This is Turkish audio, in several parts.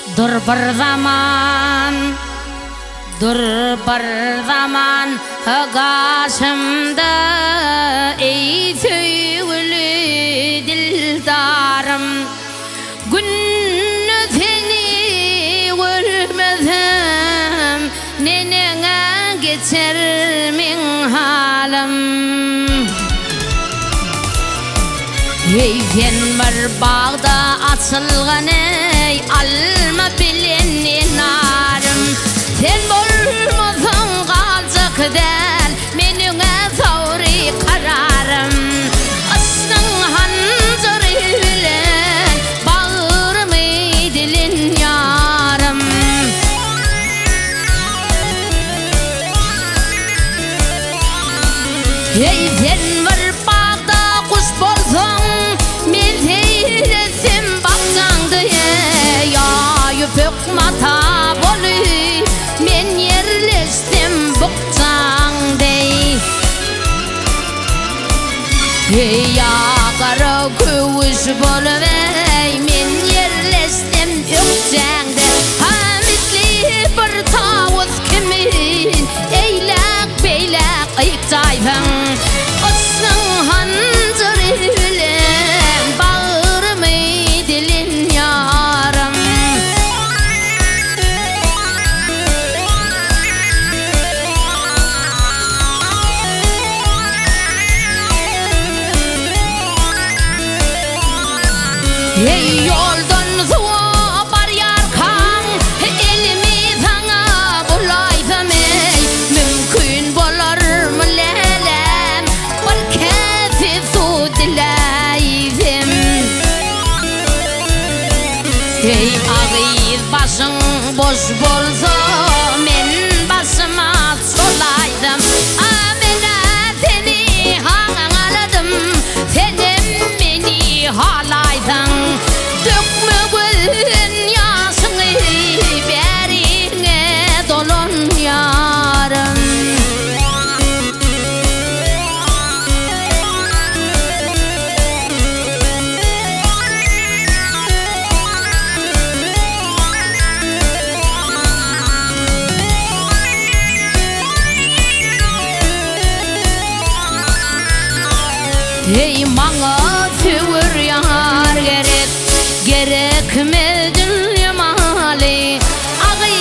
Dur bir zaman, dur bir zaman karşımda ey söğülü dildarım. Günü seni görmezsem nenene geçer min halim. Ey sen bir bağda açılgan ey alma bilen narım. Sen bolmasan kalacak del menüne savri kararım. Asnın hancırı bilen bağırma dilin yarım. Ey sen bir bağda kuş bolsan men seyresim bakcаңды ya pök mata bolu men yerleştim bukcаңды. Ey ağara kövüş bolu men yerleştim ökcаңды. Hamitli bir tavus kimin eylak beylak ayıktayfın. Asnın hancırı bilen bağırma dilin yarım. Ey yoldan suğa bar yarkan elimi sana bulaysam ey mümkün bolar mı lelem bir kese su dileysem. Ey ağız başın boş bolsa men başıma solaysam. Amine seni hangaladım senem beni halaysan. Dökme gözün yaşını berine dolun yarım. Ey mağa tüvür yar gerek gerekmedin yamali. Ağay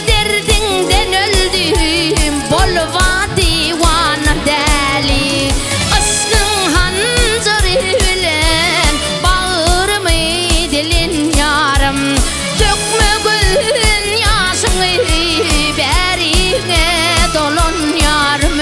derdinden öldüm bolva divan deli. Asnın hancırı bilen bağırma dilin yarım. Dökme gözün yaşını berine dolun yarım.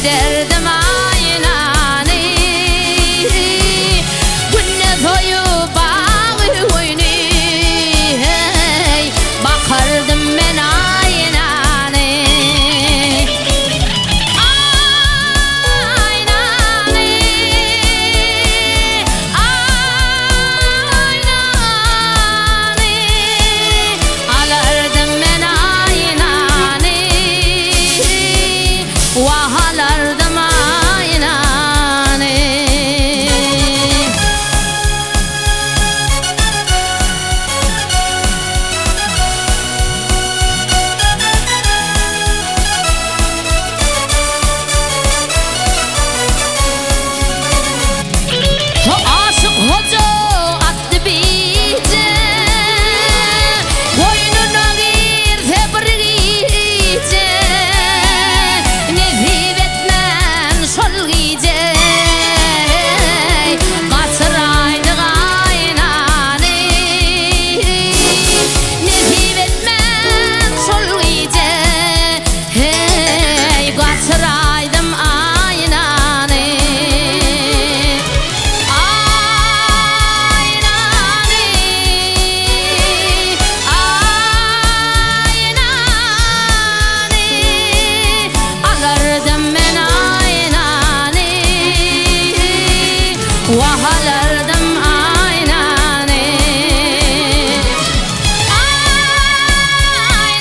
derdim ayın vahalardım aynane. Aşık hoca attı bize, boynuna girse bir gece, nezip etmen şol gece. Kaçıraydı kaynane, nezip etmen şol gece. Hey, kaçıraydım aynane. Vahalardım aynane. Aynane,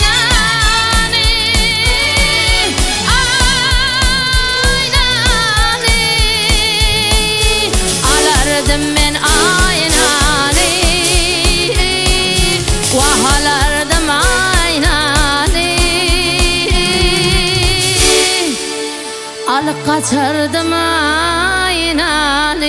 aynane. Alardım ben aynane. Vahalardım aynane. Alıp kaçırdım aynane.